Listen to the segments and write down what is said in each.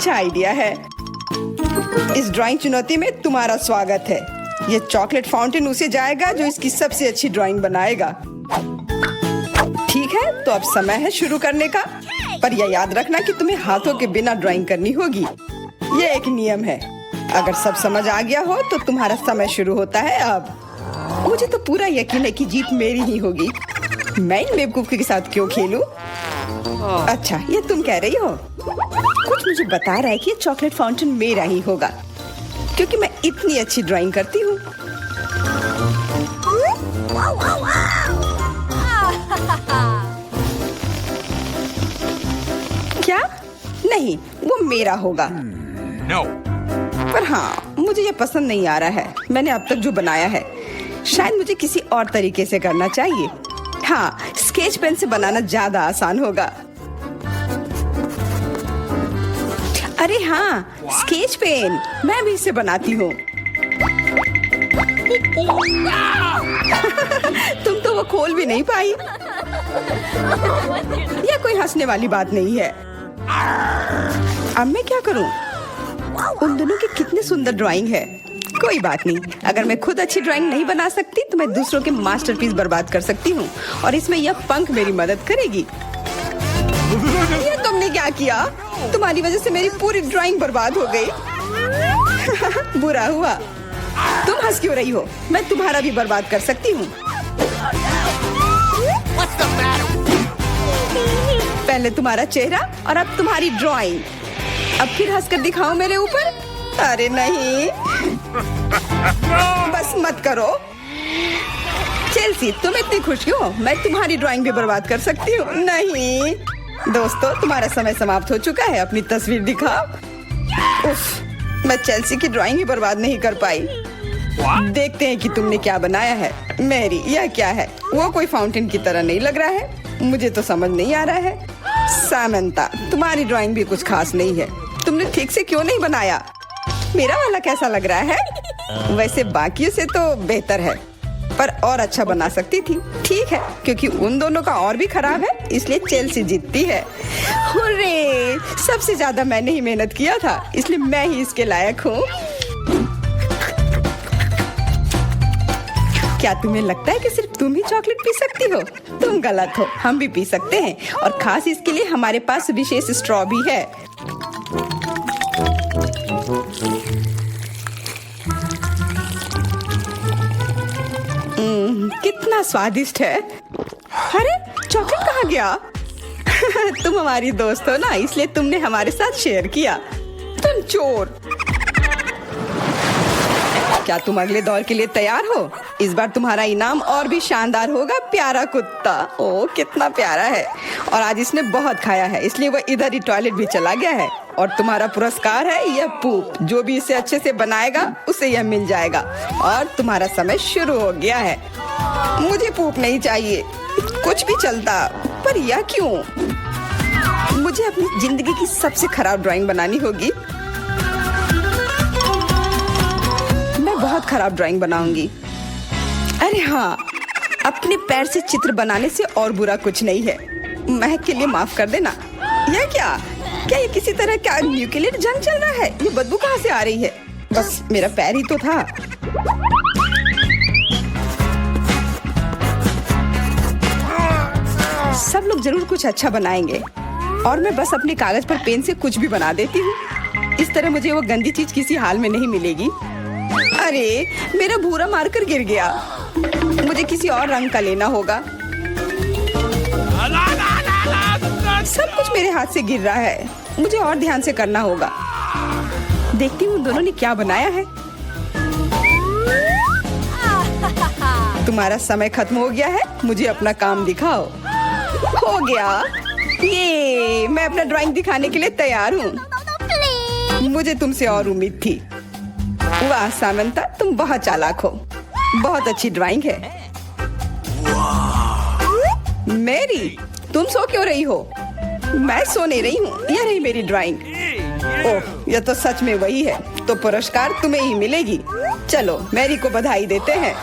अच्छा आइडिया है। इस ड्राइंग चुनौती में तुम्हारा स्वागत है। ये चॉकलेट फाउंटेन उसे जाएगा जो इसकी सबसे अच्छी ड्राइंग बनाएगा। ठीक है, तो अब समय है शुरू करने का। पर यह याद रखना कि तुम्हें हाथों के बिना ड्राइंग करनी होगी। ये एक नियम है। अगर सब समझ आ गया हो तो तुम्हारा समय शुरू होता है अब। मुझे तो पूरा यकीन है कि जीत मेरी ही होगी। मैं इन बेवकूफ के साथ क्यों खेलूं? अच्छा, ये तुम कह रही हो। कुछ मुझे बता रहा है कि ये चॉकलेट फाउंटेन मेरा ही होगा, क्योंकि मैं इतनी अच्छी ड्राइंग करती हूँ। क्या? नहीं, वो मेरा होगा। No. पर हाँ, मुझे ये पसंद नहीं आ रहा है। मैंने अब तक जो बनाया है, शायद मुझे किसी और तरीके से करना चाहिए। हाँ, स्केच पेन से बनाना ज्यादा आसान होगा। अरे हाँ, स्केच पेन, मैं भी इसे बनाती हूँ। तुम तो वो खोल भी नहीं पाई। यह कोई हंसने वाली बात नहीं है। अब मैं क्या करूँ? उन दोनों की कितनी सुंदर ड्राइंग है। कोई बात नहीं, अगर मैं खुद अच्छी ड्राइंग नहीं बना सकती तो मैं दूसरों के मास्टरपीस बर्बाद कर सकती हूँ, और इसमें यह पंख मेरी मदद करेगी। ये तुमने क्या किया? तुम्हारी वजह से मेरी पूरी ड्राइंग बर्बाद हो गई। बुरा हुआ। तुम हंस क्यों रही हो? मैं तुम्हारा भी बर्बाद कर सकती हूँ। पहले तुम्हारा चेहरा और अब तुम्हारी ड्राइंग। अब फिर हंसकर दिखाओ मेरे ऊपर। अरे नहीं, बस मत करो। चेल्सी, तुम इतनी खुश क्यों? मैं तुम्हारी ड्राइंग भी बर्बाद कर सकती हूँ। नहीं दोस्तों, तुम्हारा समय समाप्त हो चुका है। अपनी तस्वीर दिखाओ। उफ, मैं चेल्सी की ड्राइंग ही बर्बाद नहीं कर पाई। देखते हैं कि तुमने क्या बनाया है। मैरी, यह क्या है? वो कोई फाउंटेन की तरह नहीं लग रहा है। मुझे तो समझ नहीं आ रहा है। सामंता, तुम्हारी ड्राइंग भी कुछ खास नहीं है। तुमने ठीक से क्यों नहीं बनाया? मेरा वाला कैसा लग रहा है? वैसे बाकियों से तो बेहतर है, पर और अच्छा बना सकती थी। ठीक है, क्योंकि उन दोनों का और भी खराब है, इसलिए चेल्सी जीतती है। हुर्रे! सबसे ज्यादा मैंने ही मेहनत किया था, इसलिए मैं ही इसके लायक हूँ। क्या तुम्हें लगता है कि सिर्फ तुम ही चॉकलेट पी सकती हो? तुम गलत हो, हम भी पी सकते हैं, और खास इसके लिए हमारे पास विशेष स्ट्रॉ भी है। कितना स्वादिष्ट है। अरे, चॉकलेट कहाँ गया? तुम हमारी दोस्त हो ना, इसलिए तुमने हमारे साथ शेयर किया। तुम चोर। क्या तुम अगले दौर के लिए तैयार हो? इस बार तुम्हारा इनाम और भी शानदार होगा। प्यारा कुत्ता। ओह, कितना प्यारा है। और आज इसने बहुत खाया है, इसलिए वह इधर ही टॉयलेट भी चला गया है। और तुम्हारा पुरस्कार है यह पूप। जो भी इसे अच्छे से बनाएगा उसे यह मिल जाएगा। और तुम्हारा समय शुरू हो गया है। मुझे पूप नहीं चाहिए, कुछ भी चलता, पर यह क्यों? मुझे अपनी जिंदगी की सबसे खराब ड्राइंग बनानी होगी। मैं बहुत खराब ड्राइंग बनाऊंगी। अरे हाँ, अपने पैर से चित्र बनाने से और बुरा कुछ नहीं है। महक के लिए माफ कर देना। यह क्या ये किसी तरह का न्यूक्लियर जंग चल रहा है? ये बदबू कहाँ से आ रही है? बस मेरा पैर ही तो था। सब लोग जरूर कुछ अच्छा बनाएंगे, और मैं बस अपने कागज पर पेन से कुछ भी बना देती हूँ। इस तरह मुझे वो गंदी चीज किसी हाल में नहीं मिलेगी। अरे, मेरा भूरा मार्कर गिर गया। मुझे किसी और रंग का लेना होगा। सब कुछ मेरे हाथ से गिर रहा है। मुझे और ध्यान से करना होगा। देखती हूँ दोनों ने क्या बनाया है। तुम्हारा समय खत्म हो गया है। मुझे अपना काम दिखाओ। हो गया। ये मैं अपना ड्राइंग दिखाने के लिए तैयार हूँ। मुझे तुमसे और उम्मीद थी। वाह सामंता, तुम बहुत चालाक हो। बहुत अच्छी ड्राइंग है। मैरी, तुम सो क्यों रही हो? मैं सो नहीं रही हूँ। यह रही मेरी ड्राइंग। ओह, यह तो सच में वही है। तो पुरस्कार तुम्हें ही मिलेगी। चलो, मैरी को बधाई देते हैं।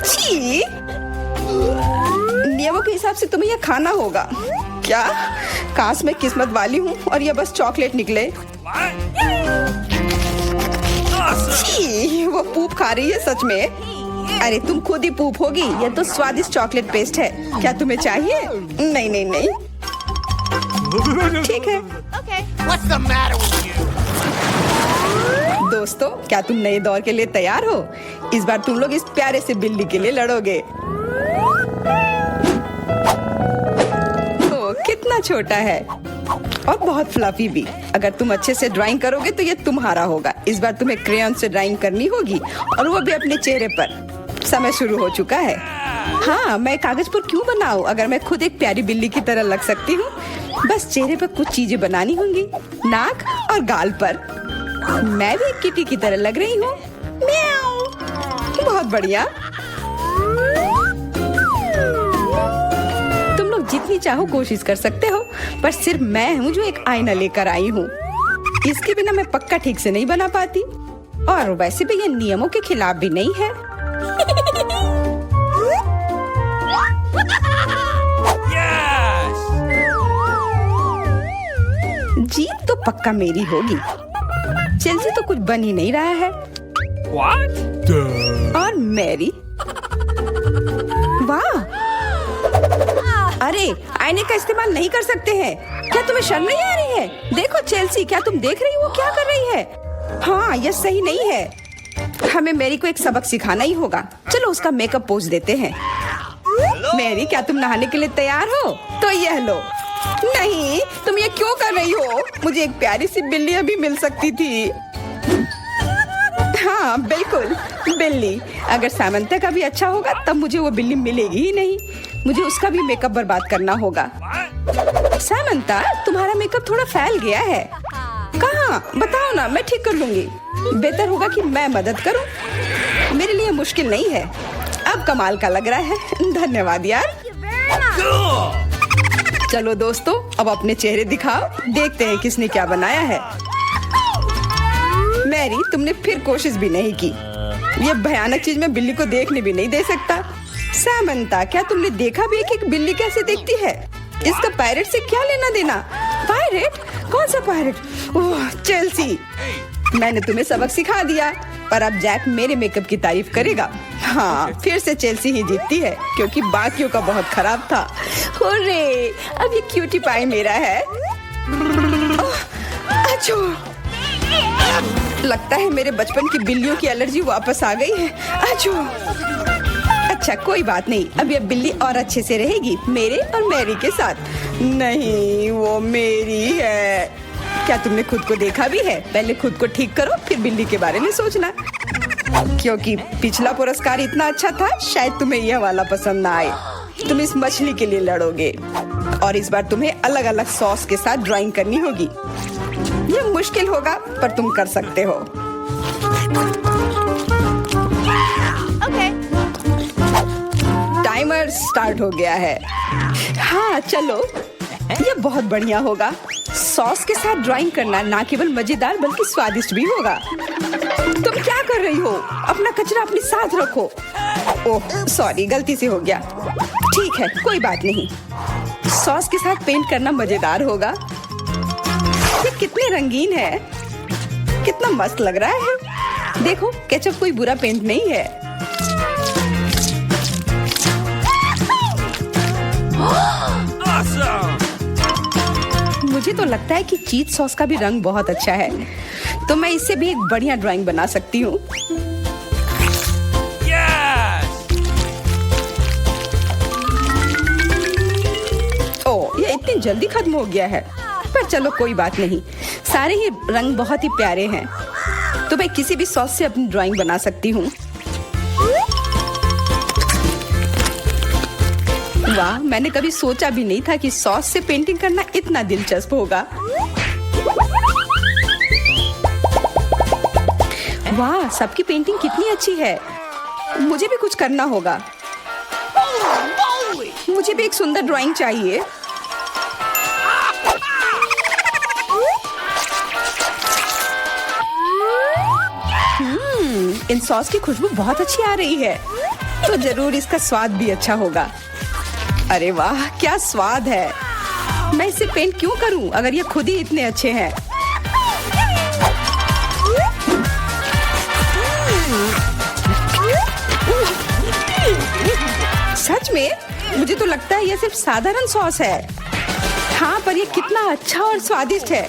छी! नियमों के हिसाब से तुम्हें यह खाना होगा। क्या? काश मैं किस्मत वाली हूँ और ये बस चॉकलेट निकले। छी, वो पूप खा रही है सच में। अरे तुम खुद ही पूप होगी। ये तो स्वादिष्ट चॉकलेट पेस्ट है। क्या तुम्हें चाहिए? नहीं नहीं नहीं। ठीक है। What's the matter with you? दोस्तों, क्या तुम नए दौर के लिए तैयार हो? इस बार तुम लोग इस प्यारे से बिल्ली के लिए लड़ोगे। ओ, कितना छोटा है और बहुत फ्लफी भी। अगर तुम अच्छे से ड्राइंग करोगे तो ये तुम्हारा होगा। इस बार तुम्हें क्रेयॉन से ड्राइंग करनी होगी और वो भी अपने चेहरे पर। समय शुरू हो चुका है। हाँ, मैं कागज पर क्यों बनाऊं अगर मैं खुद एक प्यारी बिल्ली की तरह लग सकती हूँ। बस चेहरे पर कुछ चीजें बनानी होंगी, नाक और गाल पर। मैं भी एक किटी की तरह लग रही हूँ। म्याऊ। बहुत बढ़िया। तुम लोग जितनी चाहो कोशिश कर सकते हो, पर सिर्फ मैं हूँ जो एक आईना लेकर आई हूँ। इसके बिना मैं पक्का ठीक से नहीं बना पाती और वैसे भी ये नियमों के खिलाफ भी नहीं है। जीत तो पक्का मेरी होगी। चेल्सी तो कुछ बन ही नहीं रहा है। What? और मैरी, वाह! अरे, आईने का इस्तेमाल नहीं कर सकते हैं। क्या तुम्हें शर्म नहीं आ रही है? देखो चेल्सी, क्या तुम देख रही हो वो क्या कर रही है? हाँ, यह सही नहीं है। हमें मैरी को एक सबक सिखाना ही होगा। चलो उसका मेकअप पोज देते हैं। मैरी, क्या तुम नहाने के लिए तैयार हो? तो यह लो। नहीं, तुम ये क्यों कर रही हो? मुझे एक प्यारी सी बिल्ली अभी मिल सकती थी। हाँ बिल्कुल, बिल्ली। अगर सामंता का भी अच्छा होगा तब मुझे वो बिल्ली मिलेगी ही नहीं। मुझे उसका भी मेकअप बर्बाद करना होगा। सामंता, तुम्हारा मेकअप थोड़ा फैल गया है। कहाँ? बताओ ना, मैं ठीक कर लूंगी। बेहतर होगा कि मैं मदद करूं। मेरे लिए मुश्किल नहीं है। अब कमाल का लग रहा है। धन्यवाद यार। चलो दोस्तों, अब अपने चेहरे दिखाओ। देखते हैं किसने क्या बनाया है। मैरी, तुमने फिर कोशिश भी नहीं की। ये भयानक चीज मैं बिल्ली को देखने भी नहीं दे सकता। सामंता, क्या तुमने देखा भी है कि एक बिल्ली कैसे दिखती है? इसका पायरेट से क्या लेना देना? पायरेट? कौन सा पायरेट? ओह, चेल्सी, मैंने तुम्हें सबक सिखा दिया, पर अब जैक मेरे मेकअप की तारीफ करेगा। हाँ, फिर से चेल्सी ही जीतती है क्योंकि बाकियों का बहुत खराब था। हुर्रे, अब ये क्यूटी पाई मेरा है। अच्छो, लगता है मेरे बचपन की बिल्लियों की एलर्जी वापस आ गई है। अच्छो। अच्छा, कोई बात नहीं। अब ये बिल्ली और अच्छे से रहेगी मेरे और मैरी के साथ। नहीं, वो मेरी है। क्या तुमने खुद को देखा भी है? पहले खुद को ठीक करो, फिर बिल्ली के बारे में सोचना। क्योंकि पिछला पुरस्कार इतना अच्छा था, शायद तुम्हें यह वाला पसंद ना आए। तुम इस मछली के लिए लड़ोगे और इस बार तुम्हें अलग अलग सॉस के साथ ड्राइंग करनी होगी। यह मुश्किल होगा, पर तुम कर सकते हो। टाइमर स्टार्ट हो गया है। हाँ चलो, यह बहुत बढ़िया होगा। सॉस के साथ ड्राइंग करना ना केवल मजेदार बल्कि स्वादिष्ट भी होगा। तुम क्या कर रही हो? अपना कचरा अपने साथ रखो। ओह सॉरी, गलती से हो गया। ठीक है, कोई बात नहीं। सॉस के साथ पेंट करना मजेदार होगा। ये कितने रंगीन है, कितना मस्त लग रहा है। देखो, केचप कोई बुरा पेंट नहीं है। मुझे तो लगता है कि चीज सॉस का भी रंग बहुत अच्छा है, तो मैं इससे भी एक बढ़िया ड्राइंग बना सकती हूँ। ओह, ये इतनी जल्दी खत्म हो गया है। पर चलो कोई बात नहीं, सारे ही रंग बहुत ही प्यारे हैं, तो मैं किसी भी सॉस से अपनी ड्राइंग बना सकती हूँ। वाह, मैंने कभी सोचा भी नहीं था कि सॉस से पेंटिंग करना इतना दिलचस्प होगा। वाह, सबकी पेंटिंग कितनी अच्छी है। मुझे भी कुछ करना होगा। मुझे भी एक सुंदर ड्राइंग चाहिए। इन सॉस की खुशबू बहुत अच्छी आ रही है, तो जरूर इसका स्वाद भी अच्छा होगा। अरे वाह, क्या स्वाद है। मैं इसे पेंट क्यों करूं अगर ये खुद ही इतने अच्छे हैं। सच में मुझे तो लगता है ये सिर्फ साधारण सॉस है। हाँ, पर ये कितना अच्छा और स्वादिष्ट है।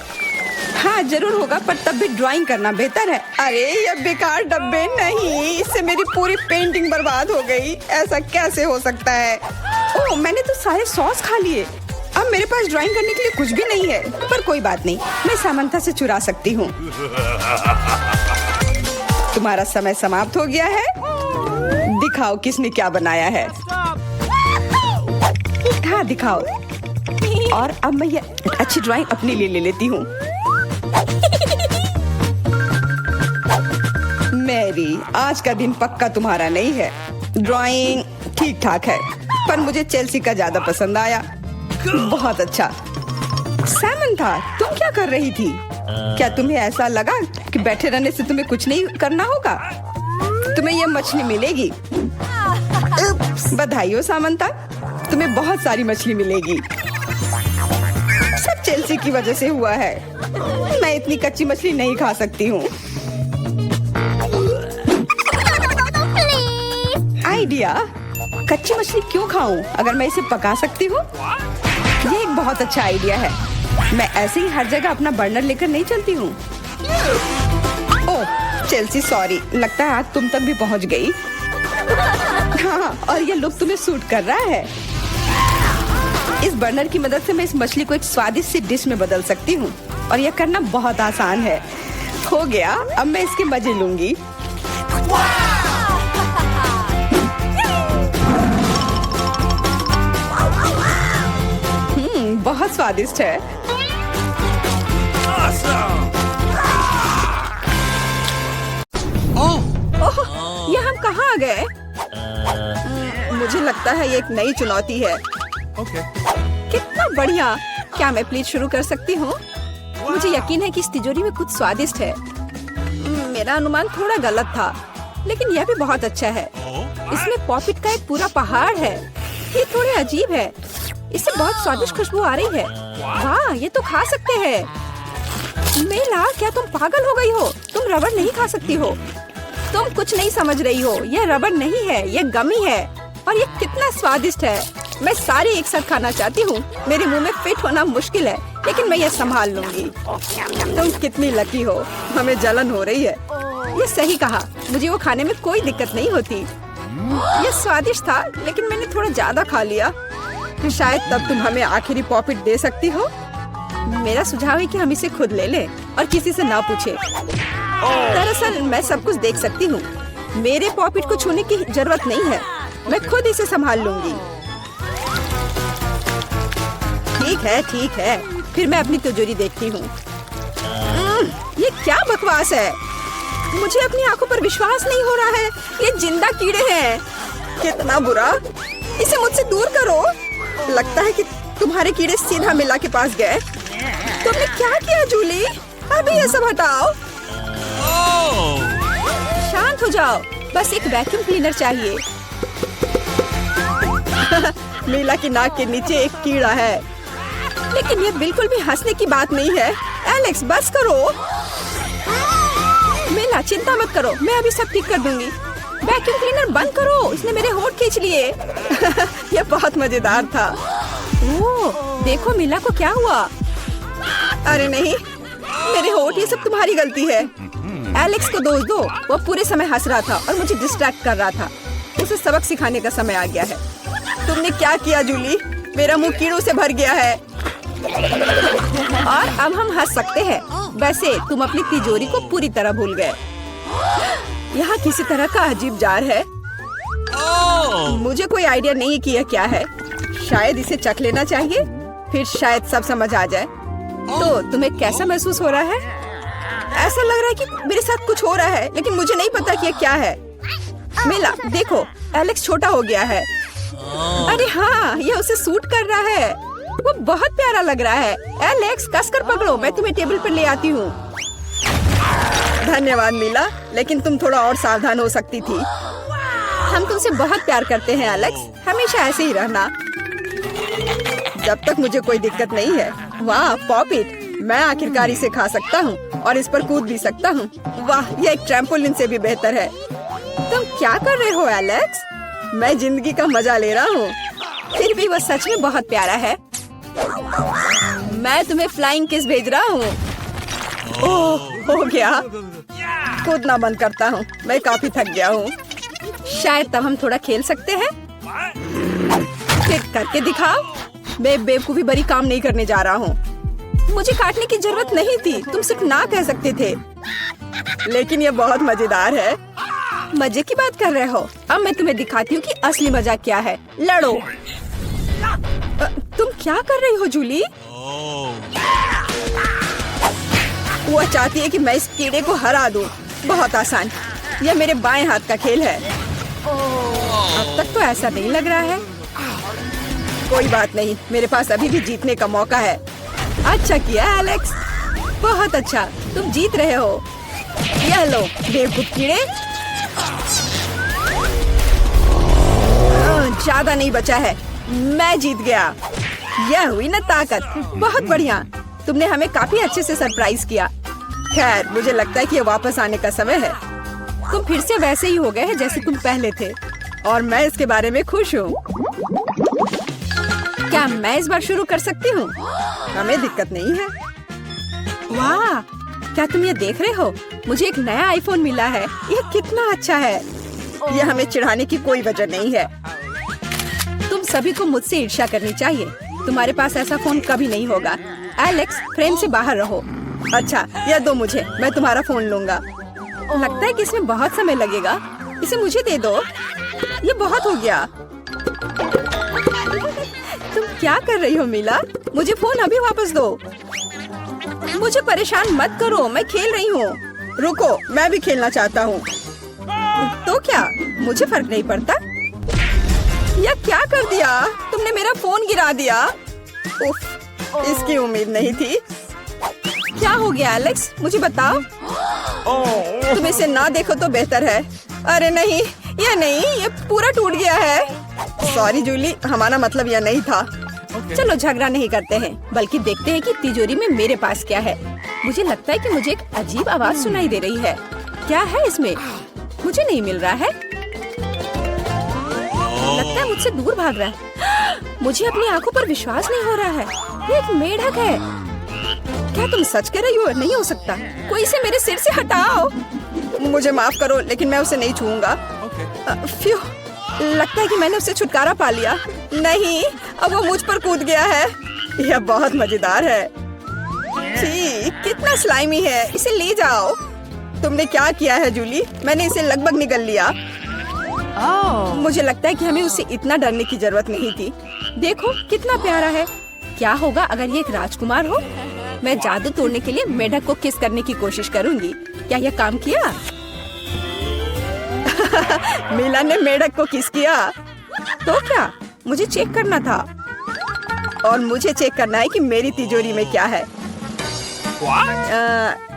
हाँ जरूर होगा, पर तब भी ड्राइंग करना बेहतर है। अरे ये बेकार डब्बे, नहीं, इससे मेरी पूरी पेंटिंग बर्बाद हो गई। ऐसा कैसे हो सकता है? ओह, मैंने तो सारे सॉस खा लिए। अब मेरे पास ड्राइंग करने के लिए कुछ भी नहीं है। पर कोई बात नहीं, मैं सामंथा से चुरा सकती हूँ। तुम्हारा समय समाप्त हो गया है। दिखाओ किसने क्या बनाया है। हाँ दिखाओ। और अब मैं ये अच्छी ड्राइंग अपने लिए ले लेती हूँ। मैरी, आज का दिन पक्का तुम्हारा नहीं है। ड्राइंग ठीक ठाक है, पर मुझे चेल्सी का ज्यादा पसंद आया। बहुत अच्छा। सैमंथा, तुम क्या कर रही थी? क्या तुम्हें ऐसा लगा कि बैठे रहने से तुम्हें कुछ नहीं करना होगा? तुम्हें ये मछली मिलेगी। बधाई हो सामंथा, तुम्हें बहुत सारी मछली मिलेगी। सब चेल्सी की वजह से हुआ है। मैं इतनी कच्ची मछली नहीं खा सकती हूँ। आइडिया, कच्ची मछली क्यों खाऊं अगर मैं इसे पका सकती हूँ? ये एक बहुत अच्छा आइडिया है। मैं ऐसे ही हर जगह अपना बर्नर लेकर नहीं चलती हूँ। ओह चेल्सी, सॉरी, लगता है आज तुम तक भी पहुँच गई। हाँ, और ये लुक तुम्हें सूट कर रहा है। इस बर्नर की मदद से मैं इस मछली को एक स्वादिष्ट सी डिश में बदल सकती हूँ, और यह करना बहुत आसान है। हो गया, अब मैं इसके मजे लूंगी। बहुत स्वादिष्ट है। ओह, ये हम कहाँ आ गए? मुझे लगता है ये एक नई चुनौती है। कितना बढ़िया। क्या मैं प्लीज शुरू कर सकती हूँ? मुझे यकीन है कि इस तिजोरी में कुछ स्वादिष्ट है। मेरा अनुमान थोड़ा गलत था, लेकिन यह भी बहुत अच्छा है। इसमें पॉपिट का एक पूरा पहाड़ है। ये थोड़े अजीब है। इससे बहुत स्वादिष्ट खुशबू आ रही है। वाह, ये तो खा सकते हैं। मेला, क्या तुम पागल हो गई हो? तुम रबड़ नहीं खा सकती हो। तुम कुछ नहीं समझ रही हो। यह रबड़ नहीं है, यह गमी है। और ये कितना स्वादिष्ट है। मैं सारी एक साथ खाना चाहती हूँ। मेरे मुंह में फिट होना मुश्किल है, लेकिन मैं ये संभाल लूंगी। तुम कितनी लकी हो। हमें जलन हो रही है। ये सही कहा, मुझे वो खाने में कोई दिक्कत नहीं होती। ये स्वादिष्ट था, लेकिन मैंने थोड़ा ज्यादा खा लिया। शायद तब तुम हमें आखिरी पॉपिट दे सकती हो। मेरा सुझाव है कि हम इसे खुद ले लें और किसी से ना पूछे। दरअसल मैं सब कुछ देख सकती हूँ। मेरे पॉपिट को छूने की जरूरत नहीं है। मैं खुद इसे संभाल लूंगी। ठीक है। फिर मैं अपनी तिजोरी देखती हूँ। ये क्या बकवास है? मुझे अपनी आंखों पर विश्वास नहीं हो रहा है। ये जिंदा कीड़े हैं। कितना बुरा। इसे मुझसे दूर करो। लगता है कि तुम्हारे कीड़े सीधा मिला के पास गए। तुमने क्या किया जूली? अभी ये सब हटाओ। शांत हो जाओ। बस एक वैक्यूम क्लीनर चाहिए। मीला की नाक के नीचे एक कीड़ा है। लेकिन ये बिल्कुल भी हंसने की बात नहीं है। एलेक्स, बस करो। मीला, चिंता मत करो, मैं अभी सब ठीक कर दूंगी। वैक्यूम क्लीनर बंद करो, इसने मेरे होंठ खींच लिए। यह बहुत मजेदार था। ओह, देखो मीला को क्या हुआ। अरे नहीं, मेरे होंठ, ये सब तुम्हारी गलती है। एलेक्स को दोष दो। वो पूरे समय हंस रहा था और मुझे डिस्ट्रैक्ट कर रहा था। उसे सबक सिखाने का समय आ गया है। तुमने क्या किया जूली? मेरा मुंह कीड़ों से भर गया है। और अब हम हंस सकते हैं। वैसे तुम अपनी तिजोरी को पूरी तरह भूल गए। यहाँ किसी तरह का अजीब जार है। मुझे कोई आइडिया नहीं कि यह क्या है। शायद इसे चख लेना चाहिए, फिर शायद सब समझ आ जाए। तो तुम्हें कैसा महसूस हो रहा है? ऐसा लग रहा है कि मेरे साथ कुछ हो रहा है, लेकिन मुझे नहीं पता कि यह क्या है। मिला, देखो, एलेक्स छोटा हो गया है। अरे हाँ, ये उसे सूट कर रहा है। वो बहुत प्यारा लग रहा है। एलेक्स, कसकर पकड़ो, मैं तुम्हें टेबल पर ले आती हूँ। धन्यवाद मीला, लेकिन तुम थोड़ा और सावधान हो सकती थी। हम तुमसे बहुत प्यार करते हैं एलेक्स, हमेशा ऐसे ही रहना। जब तक मुझे कोई दिक्कत नहीं है। वाह पॉपिट, मैं आखिरकार इसे खा सकता हूँ और इस पर कूद भी सकता हूँ। वाह, ये एक ट्रैम्पोलिन से भी बेहतर है। तुम क्या कर रहे हो एलेक्स? मैं जिंदगी का मजा ले रहा हूँ। फिर भी वो सच में बहुत प्यारा है। मैं तुम्हें फ्लाइंग किस भेज रहा हूँ। ओह, हो गया। कूदना बंद करता हूँ, मैं काफी थक गया हूँ। शायद तब हम थोड़ा खेल सकते हैं। फिर करके दिखाओ। मैं बेवकूफी भरी काम नहीं करने जा रहा हूँ। मुझे काटने की जरूरत नहीं थी, तुम सिर्फ ना कह सकते थे। लेकिन ये बहुत मजेदार है। मजे की बात कर रहे हो? अब मैं तुम्हें दिखाती हूँ कि असली मजा क्या है। लड़ो। तुम क्या कर रही हो जूली? वो चाहती है कि मैं इस कीड़े को हरा दूं। बहुत आसान। यह मेरे बाएं हाथ का खेल है। अब तक तो ऐसा नहीं लग रहा है। कोई बात नहीं, मेरे पास अभी भी जीतने का मौका है। अच्छा किया एलेक्स, बहुत अच्छा, तुम जीत रहे हो। यह लो बेवकूफ कीड़े। ज्यादा नहीं बचा है, मैं जीत गया। यह हुई ना ताकत। बहुत बढ़िया, तुमने हमें काफी अच्छे से सरप्राइज किया। खैर, मुझे लगता है कि ये वापस आने का समय है। तुम फिर से वैसे ही हो गए हैं जैसे तुम पहले थे, और मैं इसके बारे में खुश हूँ। क्या मैं इस बार शुरू कर सकती हूँ? हमें दिक्कत नहीं है। वाह, क्या तुम ये देख रहे हो? मुझे एक नया आईफोन मिला है। यह कितना अच्छा है। यह हमें चिढ़ाने की कोई वजह नहीं है। तुम सभी को मुझसे ईर्ष्या करनी चाहिए। तुम्हारे पास ऐसा फोन कभी नहीं होगा। एलेक्स, फ्रेम से बाहर रहो। अच्छा, यह दो मुझे, मैं तुम्हारा फोन लूंगा। लगता है कि इसमें बहुत समय लगेगा। इसे मुझे दे दो। ये बहुत हो गया। तुम क्या कर रही हो मीला? मुझे फोन अभी वापस दो। मुझे परेशान मत करो, मैं खेल रही हूँ। रुको, मैं भी खेलना चाहता हूँ। तो क्या, मुझे फर्क नहीं पड़ता। यह क्या कर दिया? तुमने मेरा फोन गिरा दिया। उफ, इसकी उम्मीद नहीं थी। क्या हो गया एलेक्स, मुझे बताओ। तुम इसे ना देखो तो बेहतर है। अरे नहीं, ये पूरा टूट गया है। सॉरी जूली, हमारा मतलब यह नहीं था। चलो झगड़ा नहीं करते हैं, बल्कि देखते हैं कि तिजोरी में मेरे पास क्या है। मुझे लगता है कि मुझे एक अजीब आवाज सुनाई दे रही है। क्या है इसमें? मुझे नहीं मिल रहा है। लगता है मुझसे दूर भाग रहा है। मुझे अपनी आंखों पर विश्वास नहीं हो रहा है। ये एक मेढक है। क्या तुम सच कह रही हो? नहीं हो सकता। कोई इसे मेरे सिर से हटाओ। मुझे माफ करो, लेकिन मैं उसे नहीं छूऊंगा। फ्यू, लगता है कि मैंने उससे छुटकारा पा लिया। नहीं, अब वो मुझ पर कूद गया है। यह बहुत मजेदार है। छी, कितना स्लाइमी है। इसे ले जाओ। तुमने क्या किया है जूली? मैंने इसे लगभग निगल लिया। मुझे लगता है कि हमें उससे इतना डरने की जरूरत नहीं थी। देखो कितना प्यारा है। क्या होगा अगर ये एक राजकुमार हो? मैं जादू तोड़ने के लिए मेढक को किस करने की कोशिश करूंगी। क्या यह काम किया? मीला ने मेढक को किस किया। तो क्या, मुझे चेक करना था। और मुझे चेक करना है कि मेरी तिजोरी में क्या है।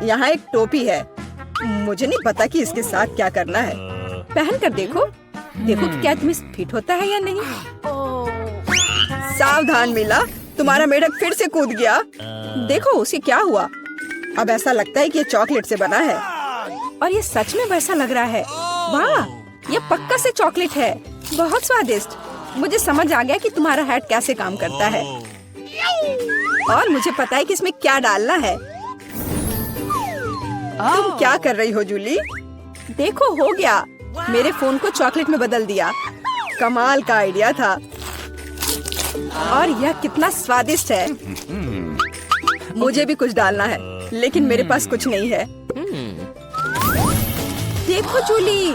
यहाँ एक टोपी है। मुझे नहीं पता कि इसके साथ क्या करना है। पहन कर देखो कि क्या तुम्हें फिट होता है या नहीं। सावधान मीला, तुम्हारा मेढक फिर से कूद गया। देखो उसे क्या हुआ। अब ऐसा लगता है कि ये चॉकलेट से बना है, और ये सच में वैसा लग रहा है। वाह, ये पक्का से चॉकलेट है। बहुत स्वादिष्ट। मुझे समझ आ गया कि तुम्हारा हैट कैसे काम करता है, और मुझे पता है कि इसमें क्या डालना है। तुम क्या कर रही हो जूली? देखो, हो गया। मेरे फोन को चॉकलेट में बदल दिया। कमाल का आइडिया था। और यह कितना स्वादिष्ट है। मुझे भी कुछ डालना है, लेकिन मेरे पास कुछ नहीं है। देखो जूली,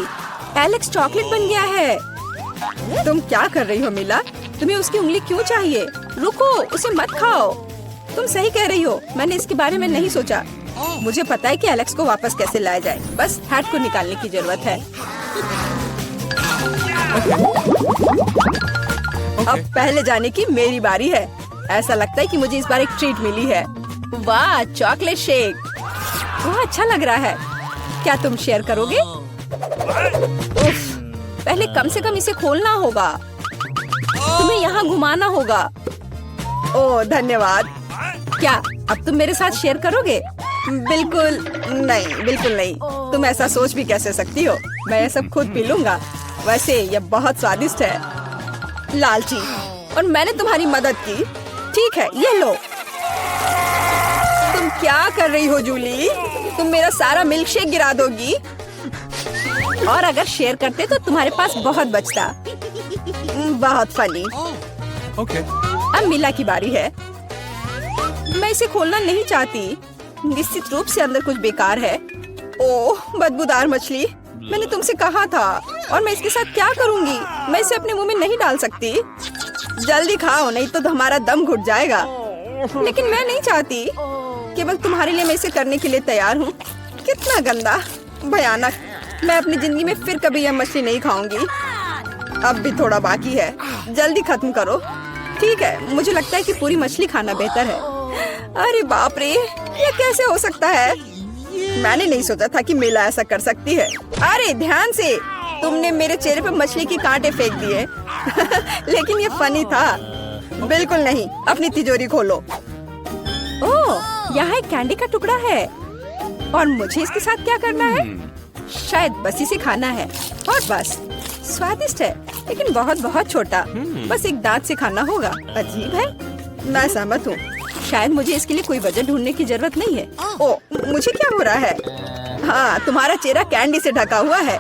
एलेक्स चॉकलेट बन गया है। तुम क्या कर रही हो मीला? तुम्हें उसकी उंगली क्यों चाहिए? रुको, उसे मत खाओ। तुम सही कह रही हो, मैंने इसके बारे में नहीं सोचा। मुझे पता है कि एलेक्स को वापस कैसे लाया जाए। बस हैट को निकालने की जरूरत है। अब पहले जाने की मेरी बारी है। ऐसा लगता है कि मुझे इस बार एक ट्रीट मिली है। वाह, चॉकलेट शेक। वह अच्छा लग रहा है। क्या तुम शेयर करोगे? उफ, पहले कम से कम इसे खोलना होगा। तुम्हें यहाँ घुमाना होगा। ओह धन्यवाद। क्या अब तुम मेरे साथ शेयर करोगे? बिल्कुल नहीं, बिल्कुल नहीं। तुम ऐसा सोच भी कैसे सकती हो? मैं ये सब खुद पी लूंगा। वैसे ये बहुत स्वादिष्ट है। लालची, और मैंने तुम्हारी मदद की। ठीक है, ये लो। तुम क्या कर रही हो जूली? तुम मेरा सारा मिल्क शेक गिरा दोगी। और अगर शेयर करते तो तुम्हारे पास बहुत बचता। बहुत फनी। Okay. अब मिला की बारी है। मैं इसे खोलना नहीं चाहती। निश्चित रूप से अंदर कुछ बेकार है। ओह बदबूदार मछली। मैंने तुमसे कहा था। और मैं इसके साथ क्या करूंगी? मैं इसे अपने मुंह में नहीं डाल सकती। जल्दी खाओ, नहीं तो हमारा दम घुट जाएगा। लेकिन मैं नहीं चाहती। केवल तुम्हारे लिए मैं इसे करने के लिए तैयार हूँ। कितना गंदा, भयानक। मैं अपनी जिंदगी में फिर कभी यह मछली नहीं खाऊंगी। अब भी थोड़ा बाकी है। जल्दी खत्म करो। ठीक है, मुझे लगता है कि पूरी मछली खाना बेहतर है। अरे बाप रे, ये कैसे हो सकता है? मैंने नहीं सोचा था कि मेला ऐसा कर सकती है। अरे ध्यान से, तुमने मेरे चेहरे पर मछली के कांटे फेंक दिए। लेकिन ये फनी था। बिल्कुल नहीं, अपनी तिजोरी खोलो। ओह, यहाँ एक कैंडी का टुकड़ा है। और मुझे इसके साथ क्या करना है? शायद बस इसे खाना है। और बस, स्वादिष्ट है लेकिन बहुत बहुत छोटा। बस एक दांत से खाना होगा। अजीब है। मैं सहमत हूँ। शायद मुझे इसके लिए कोई वजह ढूंढने की जरूरत नहीं है। ओह, मुझे क्या हो रहा है? हाँ, तुम्हारा चेहरा कैंडी से ढका हुआ है।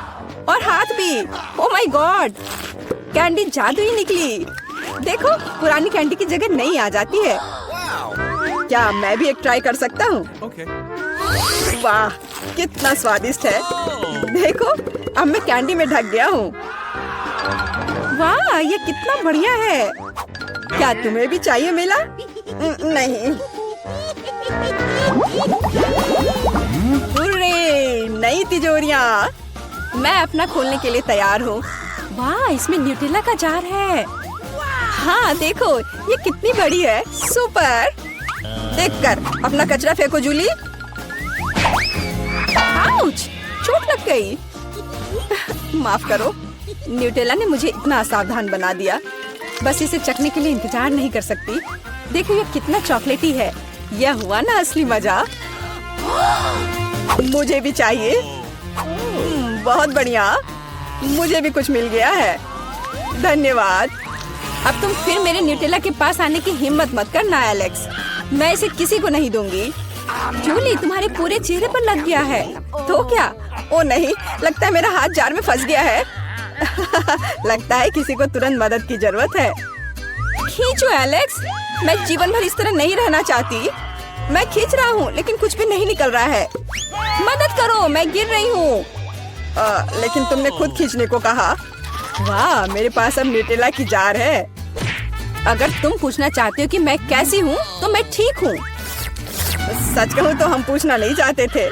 और हाथ भी। ओह माय गॉड, कैंडी जादू ही निकली। देखो, पुरानी कैंडी की जगह नई आ जाती है। क्या मैं भी एक ट्राई कर सकता हूँ? Okay. वाह, कितना स्वादिष्ट है। देखो, अब मैं कैंडी में ढक गया हूँ। वाह, ये कितना बढ़िया है। क्या तुम्हें भी चाहिए मिला? नहीं। हुर्रे, नई तिजोरियाँ। मैं अपना खोलने के लिए तैयार हूँ। वाह, इसमें न्यूटेला का जार है। हाँ देखो, ये कितनी बड़ी है। सुपर। देखकर अपना कचरा फेंको जूली। आउच, चोट लग गई। माफ करो, न्यूटेला ने मुझे इतना असावधान बना दिया। बस इसे चखने के लिए इंतजार नहीं कर सकती। देखो ये कितना चॉकलेटी है। यह हुआ ना असली मजा। मुझे भी चाहिए। बहुत बढ़िया, मुझे भी कुछ मिल गया है। धन्यवाद। अब तुम फिर मेरे न्यूटेला के पास आने की हिम्मत मत करना एलेक्स। मैं इसे किसी को नहीं दूंगी। जूली, तुम्हारे पूरे चेहरे पर लग गया है। तो क्या? ओ नहीं, लगता है मेरा हाथ जार में फंस गया है। लगता है किसी को तुरंत मदद की जरूरत है। खींचो एलेक्स, मैं जीवन भर इस तरह नहीं रहना चाहती। मैं खींच रहा हूँ लेकिन कुछ भी नहीं निकल रहा है। मदद करो, मैं गिर रही हूँ। लेकिन तुमने खुद खींचने को कहा। वाह, मेरे पास अब न्यूटेला की जार है। अगर तुम पूछना चाहते हो कि मैं कैसी हूँ, तो मैं ठीक हूँ। सच कहूँ तो हम पूछना नहीं चाहते थे।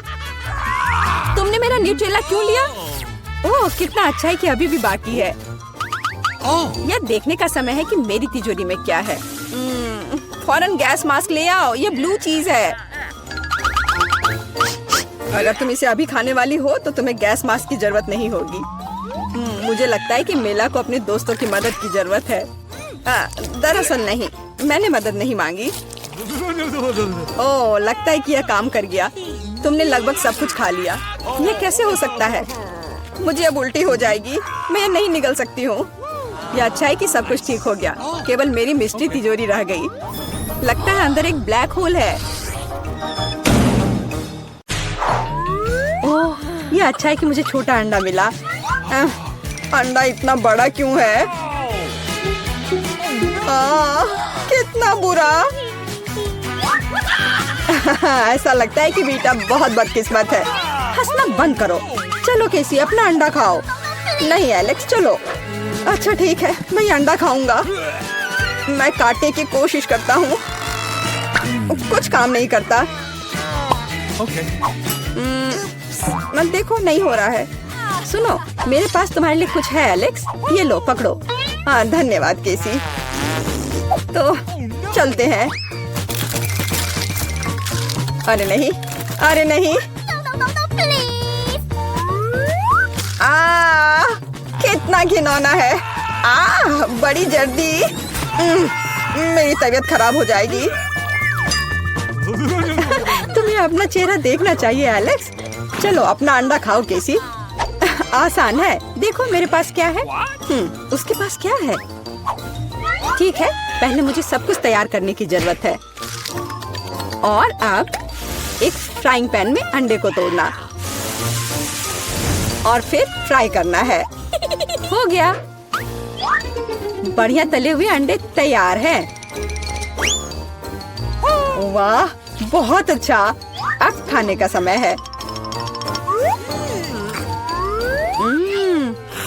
तुमने मेरा न्यूटेला क्यों लिया? ओह, कितना अच्छा है कि अभी भी बाकी है। यह देखने का समय है कि मेरी तिजोरी में क्या है। फौरन गैस मास्क ले आओ, ये ब्लू चीज है। अगर तुम इसे अभी खाने वाली हो तो तुम्हें गैस मास्क की जरूरत नहीं होगी। मुझे लगता है कि मेला को अपने दोस्तों की मदद की जरूरत है। दरअसल नहीं, मैंने मदद नहीं मांगी। ओह, लगता है कि यह काम कर गया। तुमने लगभग सब कुछ खा लिया। ये कैसे हो सकता है? मुझे अब उल्टी हो जाएगी। मैं नहीं निकल सकती हूँ। यह अच्छा है कि सब कुछ ठीक हो गया। केवल मेरी मिस्ट्री तिजोरी रह गई। लगता है अंदर एक ब्लैक होल है। ओह, यह अच्छा है कि मुझे छोटा अंडा मिला। अंडा इतना बड़ा क्यों है? कितना बुरा। ऐसा लगता है कि बेटा बहुत बदकिस्मत है। हंसना बंद करो। चलो केसी, अपना अंडा खाओ। नहीं एलेक्स, चलो। अच्छा ठीक है, मैं ये अंडा खाऊंगा। मैं काटने की कोशिश करता हूँ, कुछ काम नहीं करता। Okay. मत देखो, नहीं हो रहा है। सुनो, मेरे पास तुम्हारे लिए कुछ है एलेक्स। ये लो, पकड़ो। हाँ धन्यवाद केसी। तो चलते हैं। अरे नहीं, अरे नहीं। कितना घिनौना है। बड़ी जर्दी। मेरी तबीयत खराब हो जाएगी। तुम्हें अपना चेहरा देखना चाहिए एलेक्स। चलो अपना अंडा खाओ केसी। आसान है, देखो मेरे पास क्या है। उसके पास क्या है? ठीक है, पहले मुझे सब कुछ तैयार करने की जरूरत है। और अब एक फ्राइंग पैन में अंडे को तोड़ना और फिर फ्राई करना है। हो गया, बढ़िया तले हुए अंडे तैयार हैं। वाह, बहुत अच्छा। अब खाने का समय है।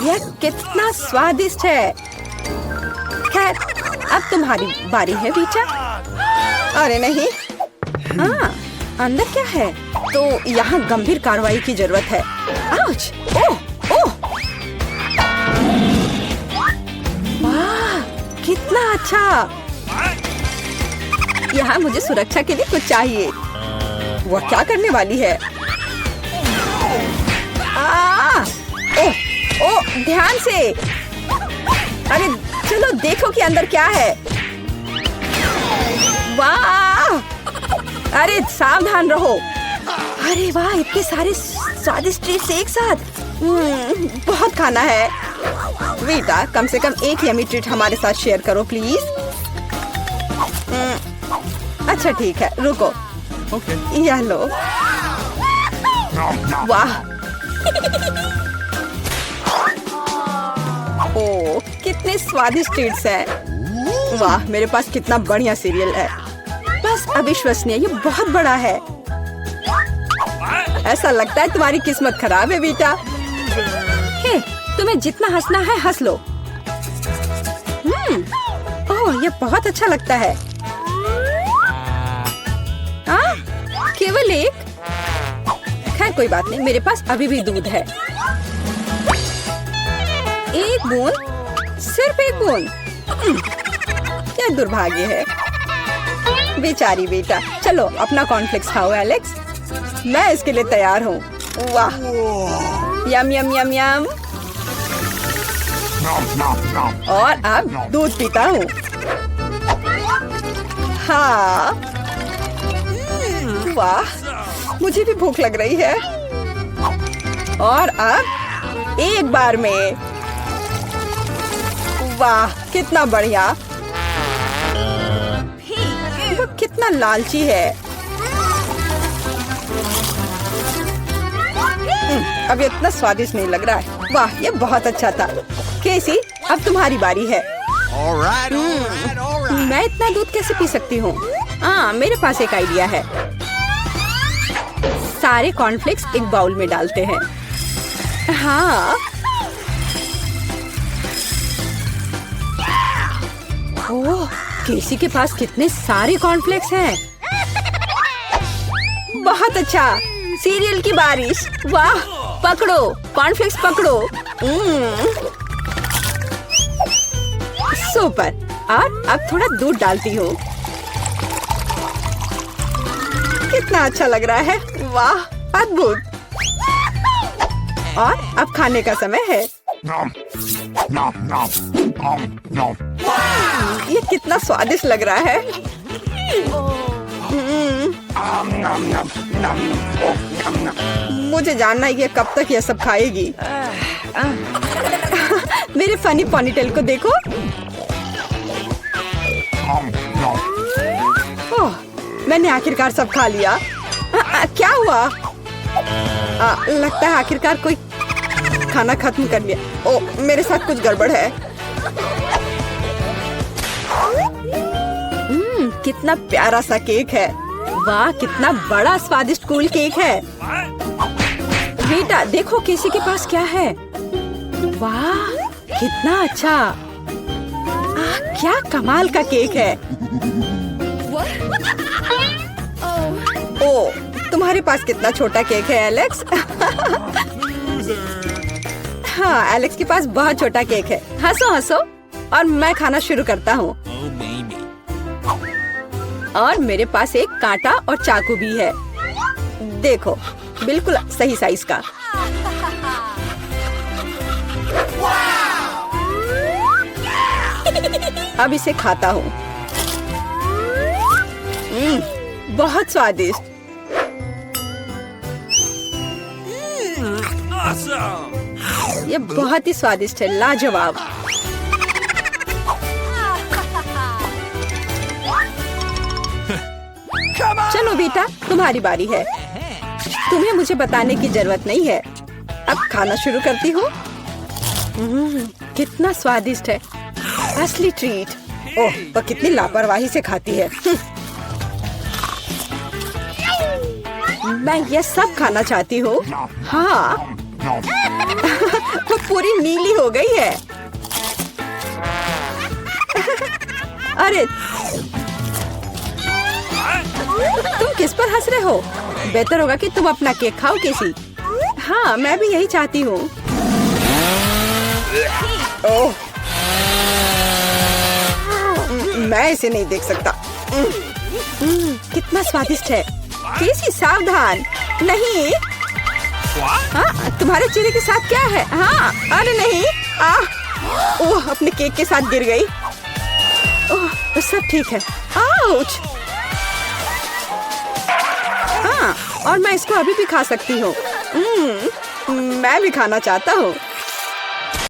यह कितना स्वादिष्ट है। खैर, अब तुम्हारी बारी है बीटा। अरे नहीं। हाँ, अंदर क्या है? तो यहाँ गंभीर कार्रवाई की जरूरत है। आउच! ओह, ओह! वाह, कितना अच्छा। यहाँ मुझे सुरक्षा के लिए कुछ चाहिए। वो क्या करने वाली है? ओह, ओह, ध्यान से। अरे चलो देखो कि अंदर क्या है। वाह! अरे सावधान रहो। अरे वाह, इतने सारे स्वादिष्ट ट्रीट्स एक साथ। बहुत खाना है। बेटा, कम से कम एक यमी ट्रीट हमारे साथ शेयर करो प्लीज। अच्छा ठीक है, रुको। Okay. यह लो। वाह! ओह, कितने स्वादिष्ट ट्रीट्स हैं। वाह, मेरे पास कितना बढ़िया सीरियल है। बस अविश्वसनीय, ये बहुत बड़ा है। ऐसा लगता है तुम्हारी किस्मत खराब है बेटा। हे, तुम्हें जितना हंसना है हंस लो। ओह, ये बहुत अच्छा लगता है। केवल एक? खैर कोई बात नहीं, मेरे पास अभी भी दूध है। एक बूंद, सिर्फ एक बूंद। क्या दुर्भाग्य है। बेचारी बेटा। चलो अपना कॉर्नफ्लेक्स खाओ एलेक्स। मैं इसके लिए तैयार हूँ। वाह, यम यम यम यम। और अब दूध पीता हूँ। हाँ, वाह, मुझे भी भूख लग रही है। और अब एक बार में। वाह, कितना बढ़िया। वो कितना लालची है। अब ये इतना स्वादिष्ट नहीं लग रहा है। वाह, ये बहुत अच्छा था। केसी, अब तुम्हारी बारी है। मैं इतना दूध कैसे पी सकती हूँ? हाँ, मेरे पास एक आइडिया है। सारे कॉर्नफ्लेक्स एक बाउल में डालते हैं। हाँ। ओह, केसी के पास कितने सारे कॉर्नफ्लेक्स हैं। बहुत अच्छा, सीरियल की बारिश। वाह, पकड़ो कॉर्नफ्लेक्स, पकड़ो। सुपर। और अब थोड़ा दूध डालती हूँ। कितना अच्छा लग रहा है। वाह, अद्भुत। और अब खाने का समय है। ये कितना स्वादिष्ट लग रहा है। मुझे जानना है ये कब तक ये सब खाएगी। मेरे फनी पोनीटेल को देखो। ओह, मैंने आखिरकार सब खा लिया। क्या हुआ? लगता है आखिरकार कोई खाना खत्म कर लिया। ओ, मेरे साथ कुछ गड़बड़ है। कितना प्यारा सा केक है। वाह, कितना बड़ा स्वादिष्ट कूल केक है। बेटा देखो केसी के पास क्या है। वाह, कितना अच्छा। क्या कमाल का केक है। ओ, तुम्हारे पास कितना छोटा केक है एलेक्स। हाँ, एलेक्स के पास बहुत छोटा केक है। हंसो हंसो। और मैं खाना शुरू करता हूँ। और मेरे पास एक कांटा और चाकू भी है। देखो, बिल्कुल सही साइज का। अब इसे खाता हूँ। बहुत स्वादिष्ट। Awesome. ये बहुत ही स्वादिष्ट है, लाजवाब। चलो बेटा, तुम्हारी बारी है। तुम्हें मुझे बताने की जरूरत नहीं है। अब खाना शुरू करती हूँ। कितना स्वादिष्ट है, असली ट्रीट। ओह, वो कितनी लापरवाही से खाती है। मैं ये सब खाना चाहती हूँ। हाँ, वो पूरी नीली हो गई है। अरे, तुम किस पर हंस रहे हो? बेहतर होगा कि तुम अपना केक खाओ किसी। हाँ, मैं भी यही चाहती हूँ। ओह, मैं इसे नहीं देख सकता। कितना स्वादिष्ट है। केसी, सावधान। नहीं। हाँ, तुम्हारे चेहरे के साथ क्या है? हाँ, अरे नहीं। ओह, अपने केक के साथ गिर गई। ओह, सब ठीक है। आउच। हाँ, और मैं इसको अभी भी खा सकती हूँ। मैं भी खाना चाहता हूँ।